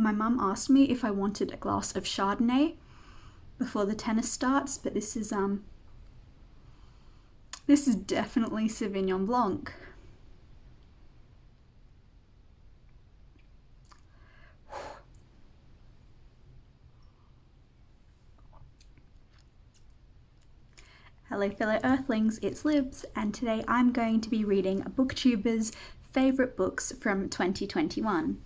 my mum asked me if I wanted a glass of Chardonnay before the tennis starts, but this is definitely Sauvignon Blanc. Hello fellow Earthlings, it's Libs, and today I'm going to be reading Booktubers' favourite books from 2021.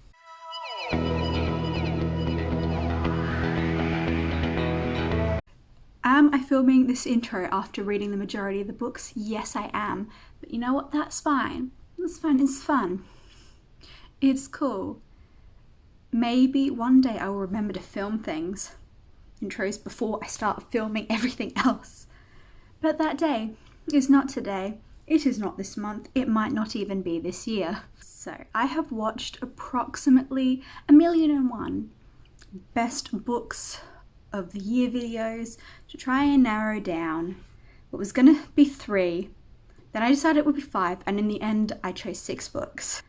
Am I filming this intro after reading the majority of the books? Yes, I am. But you know what? That's fine. That's fine. It's fun. It's cool. Maybe one day I will remember to film things, intros, before I start filming everything else. But that day is not today. It is not this month. It might not even be this year. So I have watched approximately 1,000,001 best books of the year videos to try and narrow down. It was going to be 3. Then I decided it would be 5. And in the end, I chose 6 books.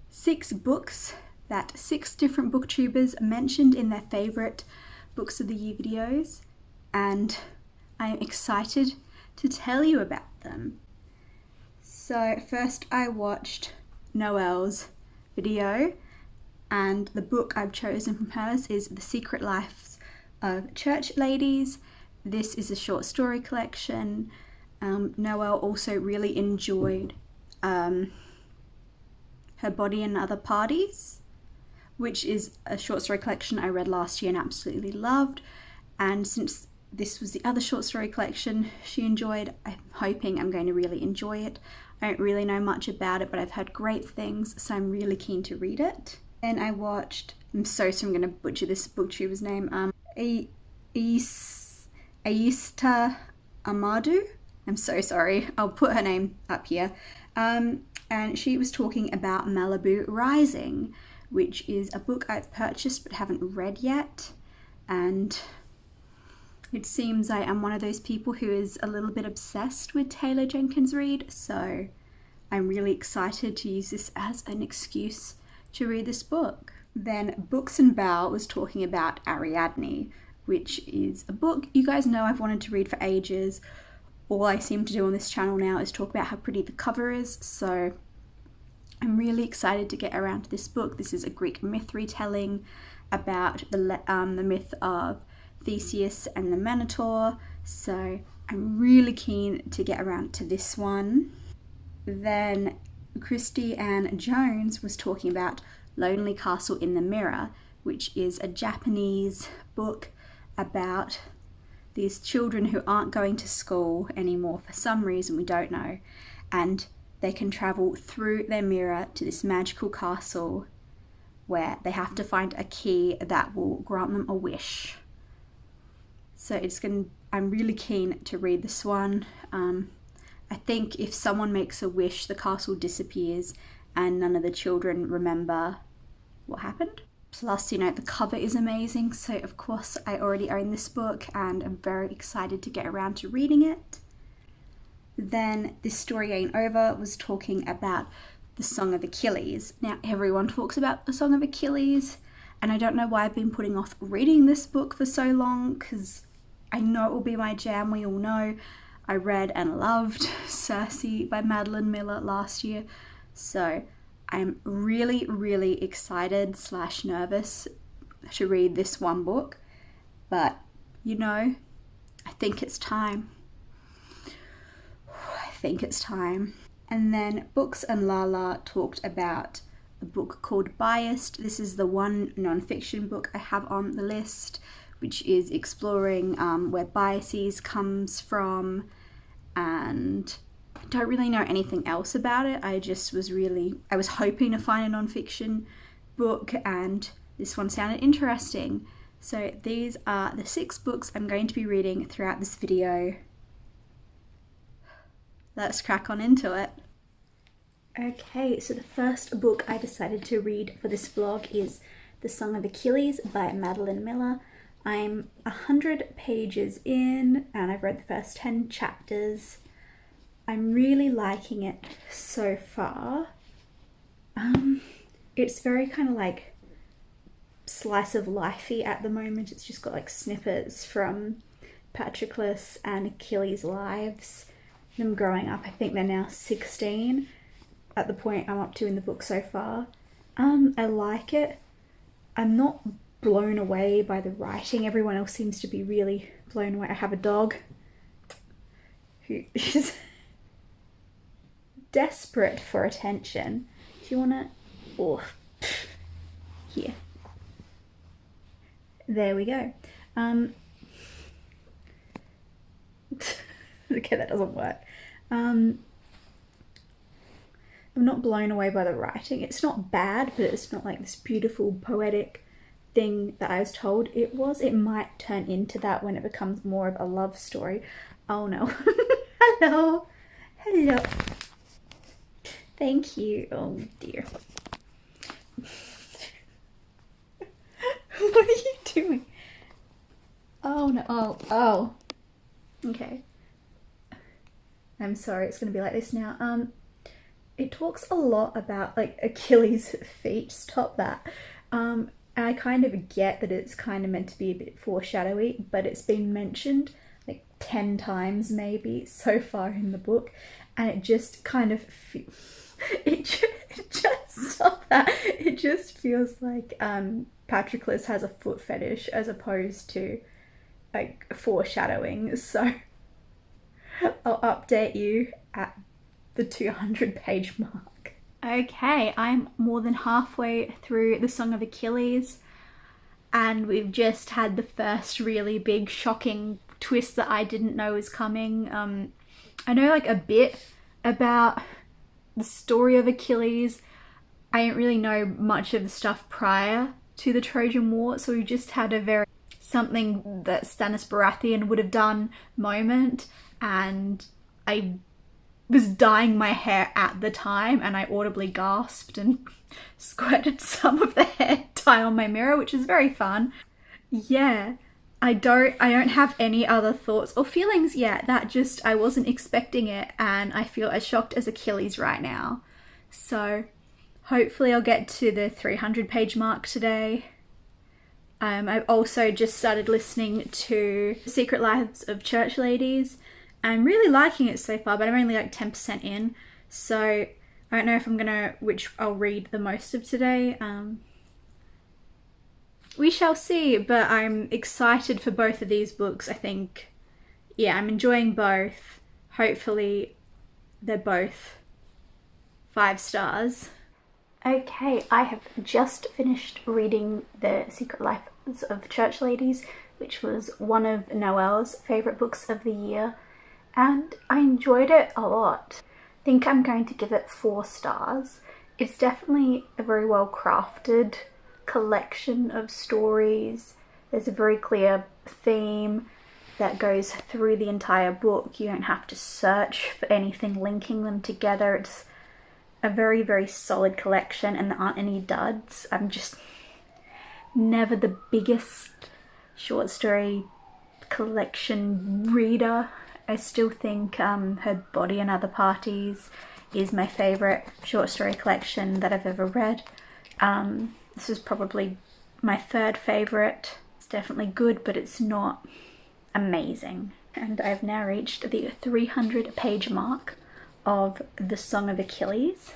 6 books that 6 different booktubers mentioned in their favourite books of the year videos. And I am excited to tell you about them. So first I watched Noelle's video, and the book I've chosen from hers is The Secret Lives of Church Ladies. This is a short story collection. Noelle also really enjoyed Her Body and Other Parties, which is a short story collection I read last year and absolutely loved. And since this was the other short story collection she enjoyed, I'm hoping I'm going to really enjoy it. I don't really know much about it, but I've heard great things, so I'm really keen to read it. Then I watched, I'm going to butcher this booktuber's name, Aista Amadou. I'm so sorry, I'll put her name up here. And she was talking about Malibu Rising, which is a book I've purchased but haven't read yet. And it seems I am one of those people who is a little bit obsessed with Taylor Jenkins Reid, so I'm really excited to use this as an excuse to read this book. Then Books and Bow was talking about Ariadne, which is a book you guys know I've wanted to read for ages. All I seem to do on this channel now is talk about how pretty the cover is, so I'm really excited to get around to this book. This is a Greek myth retelling about the myth of Theseus and the Minotaur, so I'm really keen to get around to this one. Then Christy Ann Jones was talking about Lonely Castle in the Mirror, which is a Japanese book about these children who aren't going to school anymore for some reason we don't know, and they can travel through their mirror to this magical castle where they have to find a key that will grant them a wish. So I'm really keen to read this one. I think if someone makes a wish, the castle disappears and none of the children remember what happened. Plus, the cover is amazing. So of course I already own this book and I'm very excited to get around to reading it. Then This Story Ain't Over was talking about the Song of Achilles. Now everyone talks about the Song of Achilles, and I don't know why I've been putting off reading this book for so long, because I know it will be my jam. We all know I read and loved Circe by Madeline Miller last year, so I'm really, really excited / nervous to read this one book, but I think it's time. I think it's time. And then Books and Lala talked about a book called Biased. This is the one non-fiction book I have on the list, which is exploring where biases comes from, and I don't really know anything else about it. I was hoping to find a non-fiction book, and this one sounded interesting. So these are the 6 books I'm going to be reading throughout this video. Let's crack on into it. Okay, so the first book I decided to read for this vlog is The Song of Achilles by Madeline Miller. I'm 100 pages in and I've read the first 10 chapters. I'm really liking it so far. It's very kind of like slice of lifey at the moment. It's just got like snippets from Patroclus and Achilles' lives, them growing up. I think they're now 16 at the point I'm up to in the book so far. I like it. I'm not blown away by the writing. Everyone else seems to be really blown away. I have a dog who is desperate for attention. Do you want to... Oh, here. There we go. Okay, that doesn't work. I'm not blown away by the writing. It's not bad, but it's not like this beautiful, poetic thing that I was told it was. It might turn into that when it becomes more of a love story. Oh no. Hello. Hello. Thank you. Oh dear. What are you doing? Oh no. Oh. Okay. I'm sorry, it's going to be like this now. It talks a lot about like Achilles' feet. Stop that. And I kind of get that it's kind of meant to be a bit foreshadowy, but it's been mentioned like 10 times maybe so far in the book, and it just kind of it just stop that. It just feels like Patroclus has a foot fetish as opposed to like foreshadowing. So I'll update you at the 200-page mark. Okay, I'm more than halfway through the Song of Achilles, and we've just had the first really big shocking twist that I didn't know was coming. I know like a bit about the story of Achilles. I didn't really know much of the stuff prior to the Trojan War, so we just had a very something that Stannis Baratheon would have done moment, and I was dyeing my hair at the time and I audibly gasped and squirted some of the hair dye on my mirror, which is very fun. Yeah, I don't have any other thoughts or feelings yet. That just, I wasn't expecting it, and I feel as shocked as Achilles right now. So hopefully I'll get to the 300-page mark today. I've also just started listening to Secret Lives of Church Ladies. I'm really liking it so far, but I'm only like 10% in, so I don't know if I'm gonna, which I'll read the most of today. We shall see, but I'm excited for both of these books. I think, yeah, I'm enjoying both. Hopefully they're both 5 stars. Okay, I have just finished reading The Secret Lives of Church Ladies, which was one of Noelle's favourite books of the year, and I enjoyed it a lot. I think I'm going to give it 4 stars. It's definitely a very well crafted collection of stories. There's a very clear theme that goes through the entire book. You don't have to search for anything linking them together. It's a very, very solid collection, and there aren't any duds. I'm just never the biggest short story collection reader. I still think Her Body and Other Parties is my favourite short story collection that I've ever read. This is probably my 3rd favourite. It's definitely good, but it's not amazing. And I've now reached the 300-page mark of The Song of Achilles.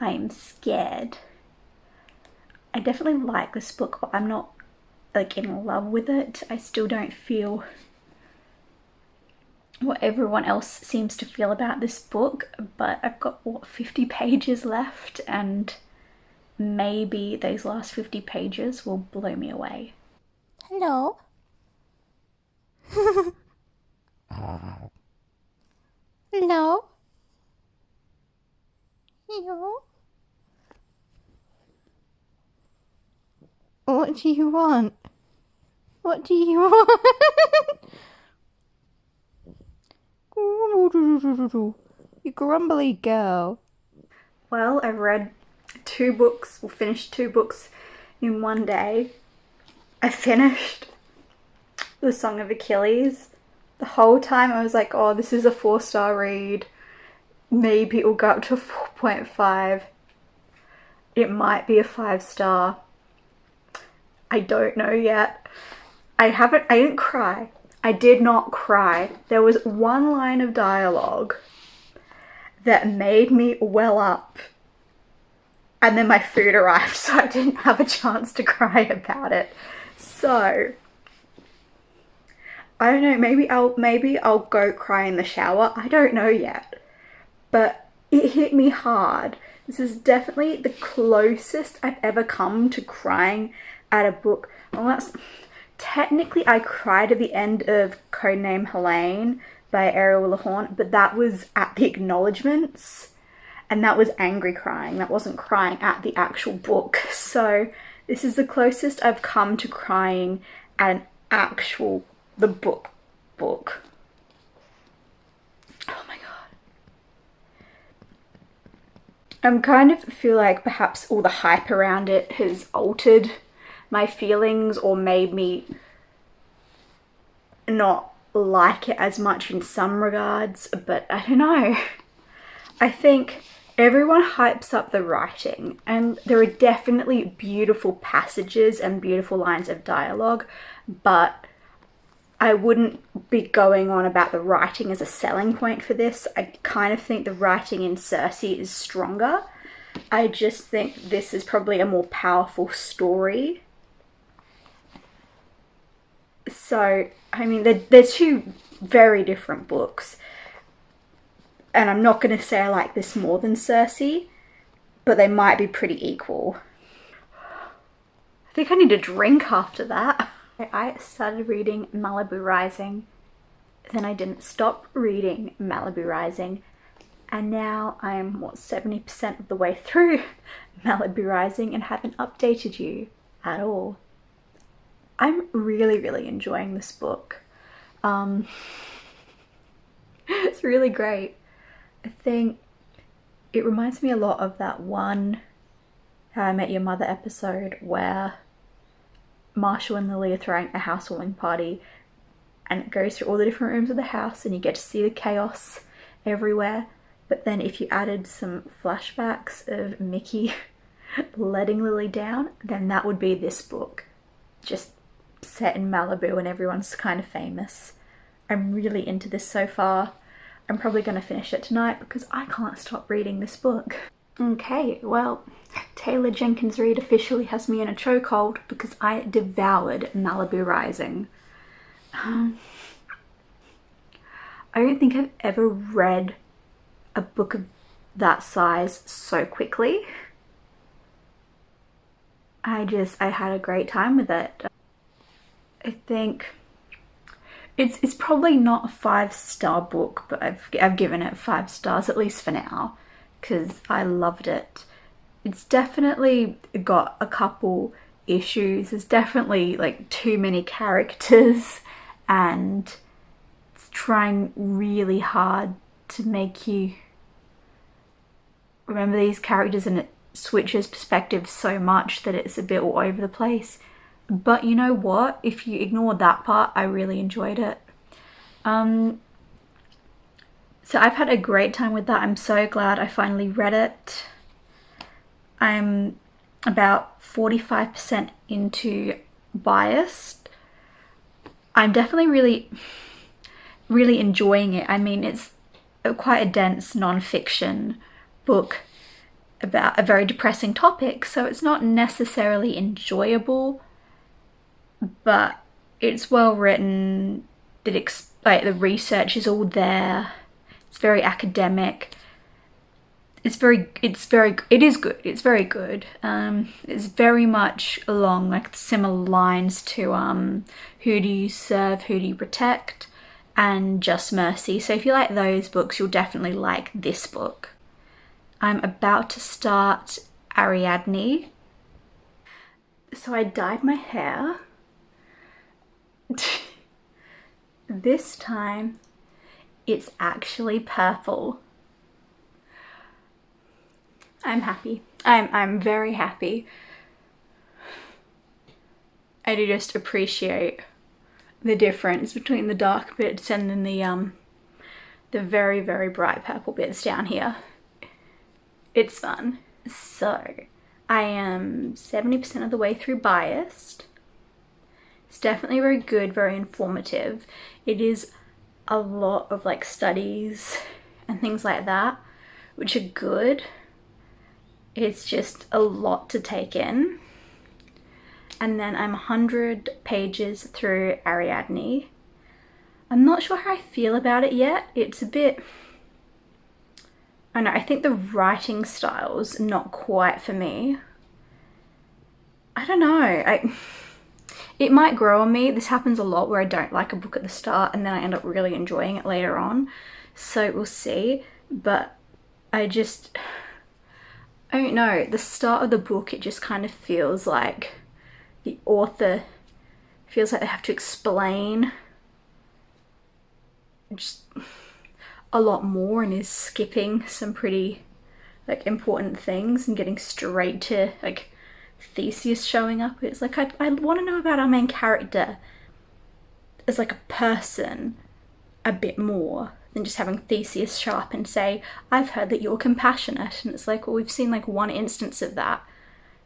I am scared. I definitely like this book, but I'm not like in love with it. I still don't feel what everyone else seems to feel about this book, but I've got, what, 50 pages left, and maybe those last 50 pages will blow me away. Hello? Hello? Hello? What do you want? What do you want? You grumbly girl. Well, I've read 2 books, or finished 2 books in one day. I finished The Song of Achilles. The whole time I was like, oh, this is a 4-star read. Maybe it'll go up to 4.5. It might be a 5-star. I don't know yet. I didn't cry. I did not cry. There was one line of dialogue that made me well up. And then my food arrived, so I didn't have a chance to cry about it. So, I don't know, maybe I'll go cry in the shower. I don't know yet. But it hit me hard. This is definitely the closest I've ever come to crying at a book. Unless, technically I cried at the end of Codename Helene by Ariel Lahorn, but that was at the acknowledgements. And that was angry crying. That wasn't crying at the actual book. So this is the closest I've come to crying at an actual, the book. Oh my god. I kind of feel like perhaps all the hype around it has altered my feelings or made me not like it as much in some regards, but I don't know. I think everyone hypes up the writing, and there are definitely beautiful passages and beautiful lines of dialogue, but I wouldn't be going on about the writing as a selling point for this. I kind of think the writing in Circe is stronger. I just think this is probably a more powerful story. So, I mean, they're two very different books. And I'm not going to say I like this more than Circe, but they might be pretty equal. I think I need a drink after that. I started reading Malibu Rising, then I didn't stop reading Malibu Rising, and now I'm, 70% of the way through Malibu Rising and haven't updated you at all. I'm really enjoying this book. It's really great. I think it reminds me a lot of that one How I Met Your Mother episode where Marshall and Lily are throwing a housewarming party and it goes through all the different rooms of the house and you get to see the chaos everywhere. But then if you added some flashbacks of Mickey letting Lily down, then that would be this book. Just set in Malibu and everyone's kind of famous. I'm really into this so far. I'm probably going to finish it tonight because I can't stop reading this book. Okay, well, Taylor Jenkins Reid officially has me in a chokehold because I devoured Malibu Rising. I don't think I've ever read a book of that size so quickly. I had a great time with it. I think it's probably not a 5-star book, but I've given it 5 stars, at least for now, because I loved it. It's definitely got a couple issues. There's definitely like too many characters and it's trying really hard to make you remember these characters, and it switches perspectives so much that it's a bit all over the place. But you know what? If you ignore that part, I really enjoyed it. So I've had a great time with that. I'm so glad I finally read it. I'm about 45% into Biased. I'm definitely really enjoying it. I mean, it's quite a dense non-fiction book about a very depressing topic, so it's not necessarily enjoyable, but it's well written. Like the research is all there. It's very academic. It is good. It's very good. It's very much along like similar lines to Who Do You Serve, Who Do You Protect, and Just Mercy. So if you like those books, you'll definitely like this book. I'm about to start Ariadne. So I dyed my hair. This time it's actually purple. I'm happy. I'm very happy. I do just appreciate the difference between the dark bits and then the very bright purple bits down here. It's fun. So I am 70% of the way through Biased. It's definitely very good, very informative. It is a lot of like studies and things like that, which are good. It's just a lot to take in. And then I'm 100 pages through Ariadne. I'm not sure how I feel about it yet. It's a bit, I don't know, I think the writing style's not quite for me. I don't know, it might grow on me. This happens a lot where I don't like a book at the start and then I end up really enjoying it later on. So we'll see, but I don't know, the start of the book, it just kind of feels like the author feels like they have to explain just a lot more and is skipping some pretty like important things and getting straight to like Theseus showing up. It's like I want to know about our main character as like a person a bit more than just having Theseus show up and say, I've heard that you're compassionate. And it's like, well, we've seen like one instance of that.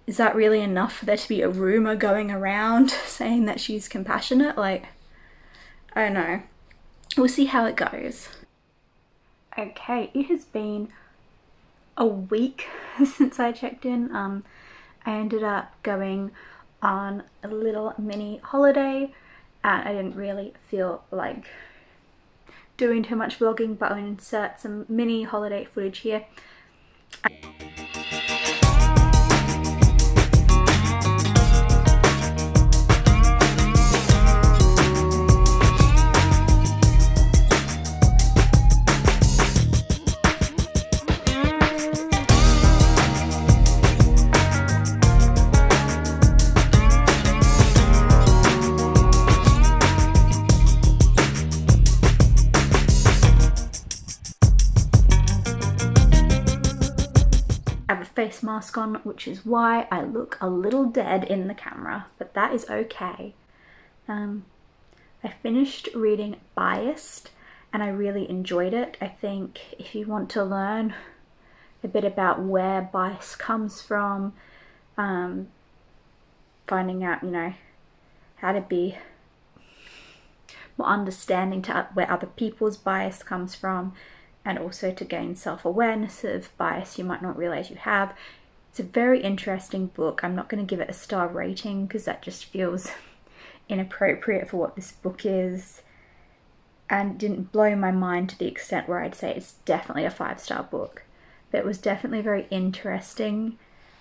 Is that really enough for there to be a rumor going around saying that she's compassionate? Like, I don't know. We'll see how it goes. Okay, it has been a week since I checked in. I ended up going on a little mini holiday and I didn't really feel like doing too much vlogging, but I'll insert some mini holiday footage here. Face mask on, which is why I look a little dead in the camera, but that is okay. I finished reading Biased and I really enjoyed it. I think if you want to learn a bit about where bias comes from, finding out, you know, how to be more understanding to where other people's bias comes from, and also to gain self-awareness of bias you might not realize you have. It's a very interesting book. I'm not going to give it a star rating because that just feels inappropriate for what this book is, and didn't blow my mind to the extent where I'd say it's definitely a 5-star book. But it was definitely very interesting,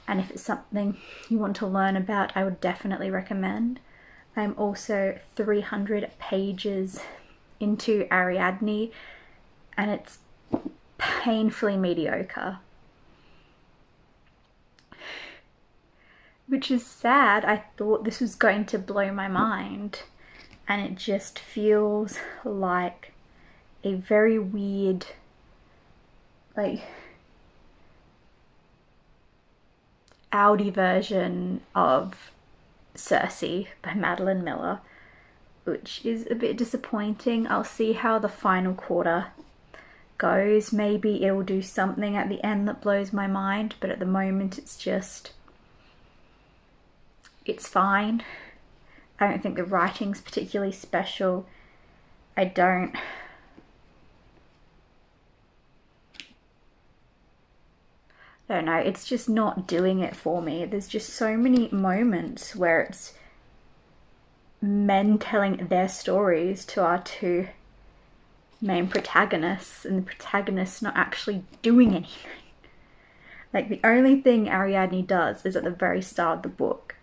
and if it's something you want to learn about, I would definitely recommend. I'm also 300 pages into Ariadne and it's painfully mediocre, which is sad. I thought this was going to blow my mind, and it just feels like a very weird, like, Audi version of Circe by Madeline Miller, which is a bit disappointing. I'll see how the final quarter goes. Maybe it'll do something at the end that blows my mind, but at the moment it's fine. I don't think the writing's particularly special. I don't know, it's just not doing it for me. There's just so many moments where it's men telling their stories to our two main protagonists, and the protagonist's not actually doing anything. Like, the only thing Ariadne does is at the very start of the book,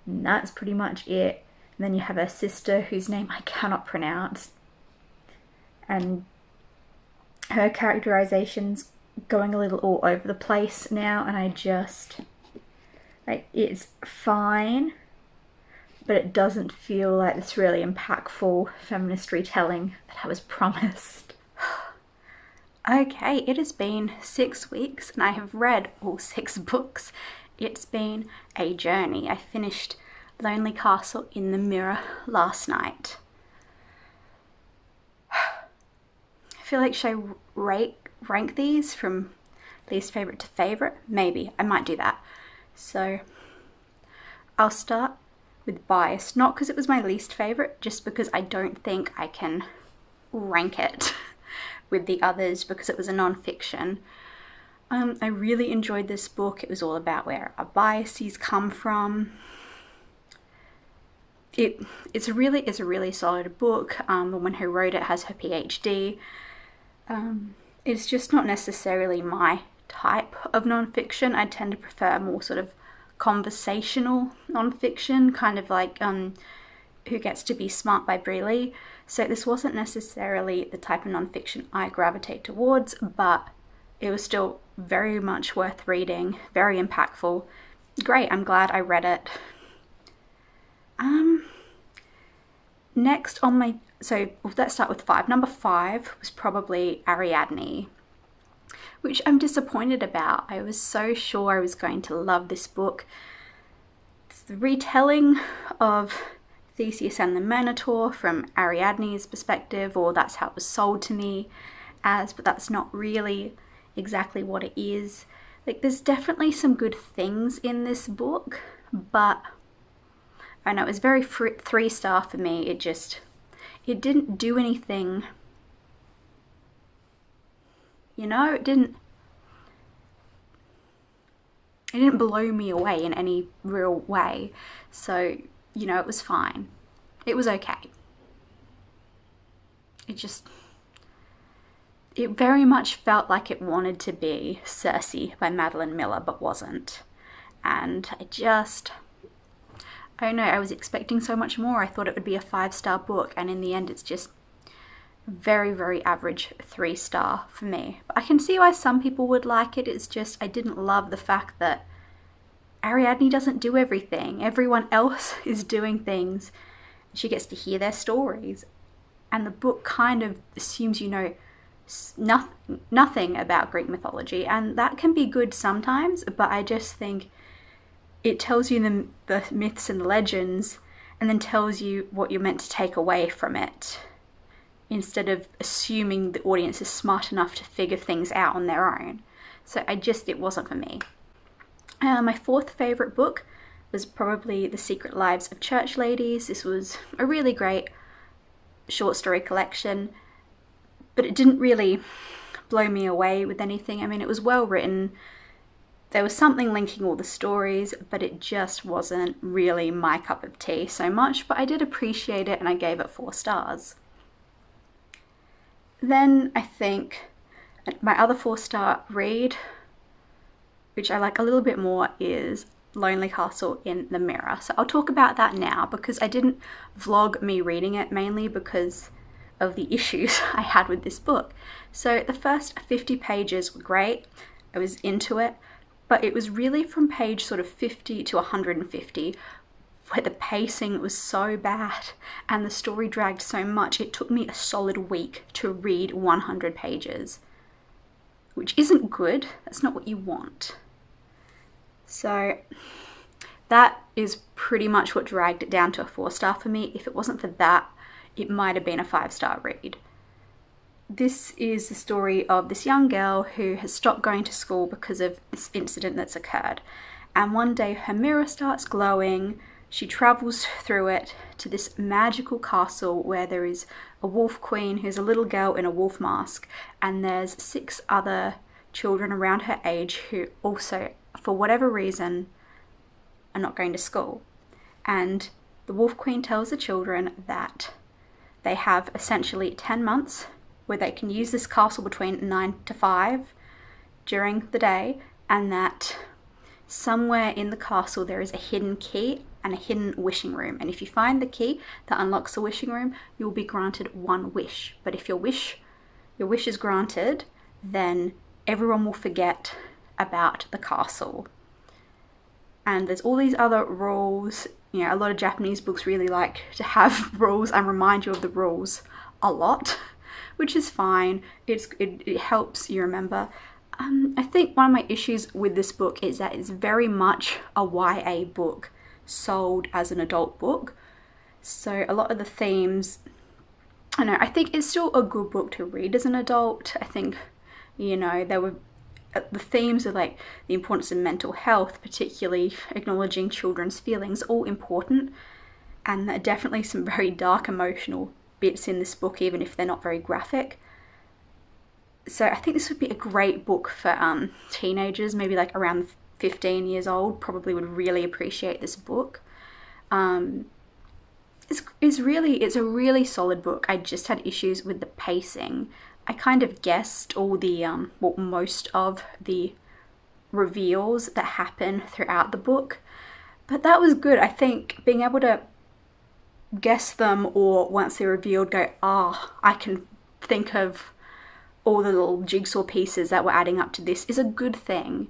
and that's pretty much it. And then you have her sister, whose name I cannot pronounce, and her characterization's going a little all over the place now, and I just, like, it's fine, but it doesn't feel like this really impactful feminist retelling that I was promised. Okay, it has been 6 weeks and I have read all 6 books. It's been a journey. I finished Lonely Castle in the Mirror last night. I feel like, should I rank these from least favourite to favourite? Maybe. I might do that. So I'll start with bias, not because it was my least favourite, just because I don't think I can rank it with the others because it was a non-fiction. I really enjoyed this book. It was all about where our biases come from. It's a really solid book. The woman who wrote it has her PhD. It's just not necessarily my type of non-fiction. I tend to prefer more sort of conversational non-fiction, kind of like Who Gets to Be Smart by Breeley. So this wasn't necessarily the type of non-fiction I gravitate towards, but it was still very much worth reading, very impactful. Great, I'm glad I read it. Next on my, so let's start with 5. Number 5 was probably Ariadne, which I'm disappointed about. I was so sure I was going to love this book. It's the retelling of Theseus and the Minotaur from Ariadne's perspective, or that's how it was sold to me as, but that's not really exactly what it is. Like, there's definitely some good things in this book, but I know it was very 3-star for me. It didn't do anything, you know, it didn't blow me away in any real way. So, you know, it was fine. It was okay. It very much felt like it wanted to be Circe by Madeline Miller, but wasn't. And I don't know, I was expecting so much more. I thought it would be a 5-star book, and in the end it's just very average 3-star for me. But I can see why some people would like it. It's just I didn't love the fact that Ariadne doesn't do everything. Everyone else is doing things. She gets to hear their stories. And the book kind of assumes you know nothing about Greek mythology, and that can be good sometimes, but I just think it tells you the myths and the legends, and then tells you what you're meant to take away from it, instead of assuming the audience is smart enough to figure things out on their own. So it wasn't for me. My 4th favourite book was probably The Secret Lives of Church Ladies. This was a really great short story collection, but it didn't really blow me away with anything. I mean, it was well written. There was something linking all the stories, but it just wasn't really my cup of tea so much, but I did appreciate it and I gave it 4 stars. Then I think my other 4-star read, which I like a little bit more, is Lonely Castle in the Mirror. So I'll talk about that now, because I didn't vlog me reading it, mainly because of the issues I had with this book. So the first 50 pages were great. I was into it, but it was really from page sort of 50 to 150 where the pacing was so bad and the story dragged so much. It took me a solid week to read 100 pages, which isn't good. That's not what you want. So that is pretty much what dragged it down to a 4-star for me. If it wasn't for that, it might have been a 5-star read. This is the story of this young girl who has stopped going to school because of this incident that's occurred. And one day her mirror starts glowing. She travels through it to this magical castle where there is a wolf queen who's a little girl in a wolf mask, and there's 6 other children around her age who also, for whatever reason, are not going to school. And the wolf queen tells the children that they have essentially 10 months where they can use this castle between 9 to 5 during the day, and that somewhere in the castle there is a hidden key and a hidden wishing room. And if you find the key that unlocks the wishing room, you will be granted 1 wish. But if your wish is granted, then everyone will forget about the castle. And there's all these other rules. You know, a lot of Japanese books really like to have rules and remind you of the rules a lot, which is fine. It helps you remember. I think one of my issues with this book is that it's very much a YA book sold as an adult book. So a lot of the themes, I think it's still a good book to read as an adult. I think, you know, there were the themes of like the importance of mental health, particularly acknowledging children's feelings, all important. And there are definitely some very dark emotional bits in this book, even if they're not very graphic. So I think this would be a great book for teenagers, maybe like around 15 years old, probably would really appreciate this book. It's a really solid book. I just had issues with the pacing. I kind of guessed all the, most of the reveals that happen throughout the book, but that was good. I think being able to guess them, or once they're revealed, go, I can think of all the little jigsaw pieces that were adding up to this, is a good thing.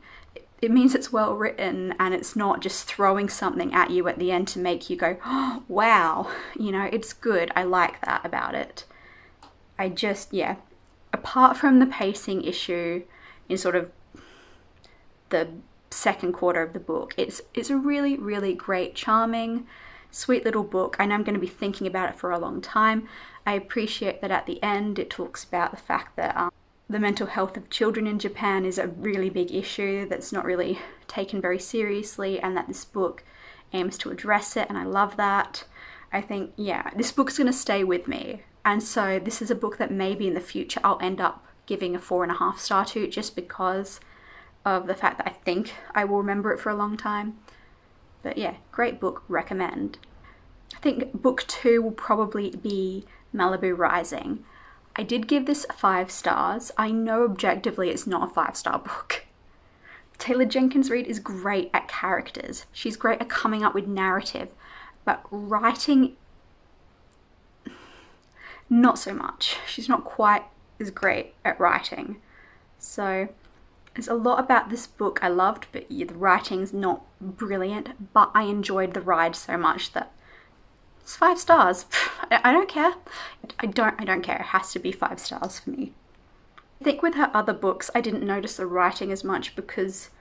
It means it's well written and it's not just throwing something at you at the end to make you go, oh, wow, it's good. I like that about it. Apart from the pacing issue in sort of the second quarter of the book, it's a really, really great, charming, sweet little book. I know I'm going to be thinking about it for a long time. I appreciate that at the end it talks about the fact that the mental health of children in Japan is a really big issue that's not really taken very seriously, and that this book aims to address it, and I love that. I think, this book's going to stay with me, and so this is a book that maybe in the future I'll end up giving a 4.5 star to, just because of the fact that I think I will remember it for a long time. But great book, recommend. I think book 2 will probably be Malibu Rising. I did give this 5 stars. I know objectively it's not a 5-star book. Taylor Jenkins Reid is great at characters. She's great at coming up with narrative, but writing, not so much. She's not quite as great at writing. So there's a lot about this book I loved, but the writing's not brilliant, but I enjoyed the ride so much that it's 5 stars. I don't care. I don't care. It has to be 5 stars for me. I think with her other books, I didn't notice the writing as much because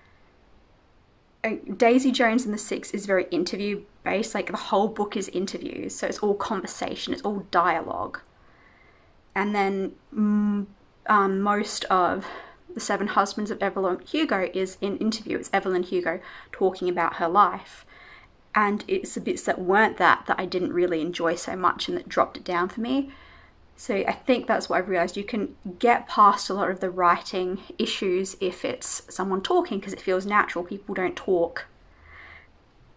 Daisy Jones and the Six is very interview based. Like the whole book is interviews, so it's all conversation, it's all dialogue. And then most of The Seven Husbands of Evelyn Hugo is in interview. It's Evelyn Hugo talking about her life. And it's the bits that weren't that I didn't really enjoy so much and that dropped it down for me. So I think that's what I've realised. You can get past a lot of the writing issues if it's someone talking, because it feels natural. People don't talk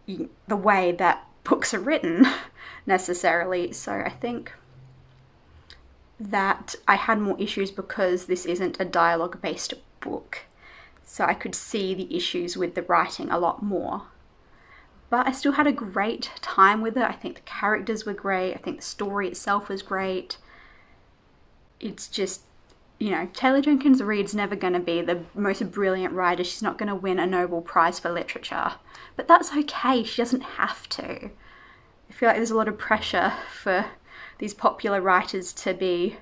the way that books are written necessarily. So I think that I had more issues because this isn't a dialogue-based book. So I could see the issues with the writing a lot more. But I still had a great time with it. I think the characters were great. I think the story itself was great. It's just, Taylor Jenkins Reid's never going to be the most brilliant writer. She's not going to win a Nobel Prize for literature. But that's okay. She doesn't have to. I feel like there's a lot of pressure for these popular writers to be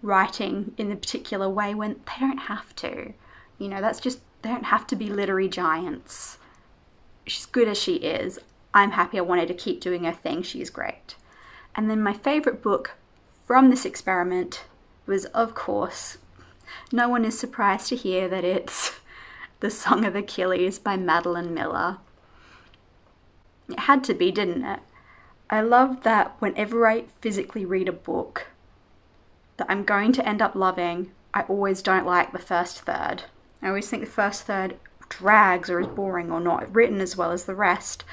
writing in a particular way when they don't have to. They don't have to be literary giants. She's good as she is. I'm happy. I wanted to keep doing her thing. She is great. And then my favourite book from this experiment was, of course, no one is surprised to hear that it's The Song of Achilles by Madeline Miller. It had to be, didn't it? I love that whenever I physically read a book that I'm going to end up loving, I always don't like the first third. I always think the first third drags or is boring or not written as well as the rest,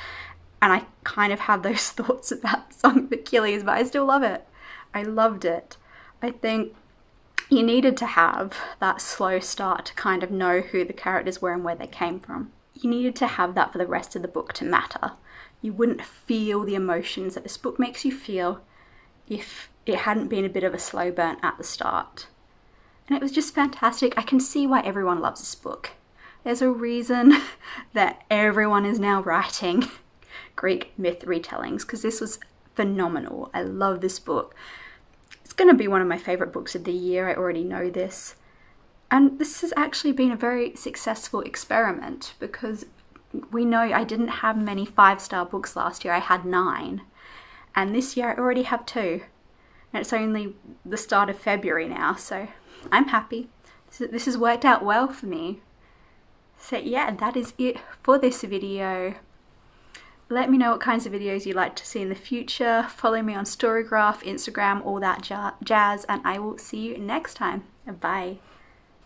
and I kind of have those thoughts about Song of Achilles, but I still love it. I loved it. I think you needed to have that slow start to kind of know who the characters were and where they came from. You needed to have that for the rest of the book to matter. You wouldn't feel the emotions that this book makes you feel if it hadn't been a bit of a slow burn at the start. And it was just fantastic. I can see why everyone loves this book. There's a reason that everyone is now writing Greek myth retellings, because this was phenomenal. I love this book. It's going to be one of my favourite books of the year. I already know this. And this has actually been a very successful experiment, because we know I didn't have many 5-star books last year. I had 9. And this year I already have 2. And it's only the start of February now, so I'm happy. This has worked out well for me. So yeah, that is it for this video. Let me know what kinds of videos you'd like to see in the future. Follow me on Storygraph, Instagram, all that jazz, and I will see you next time. Bye.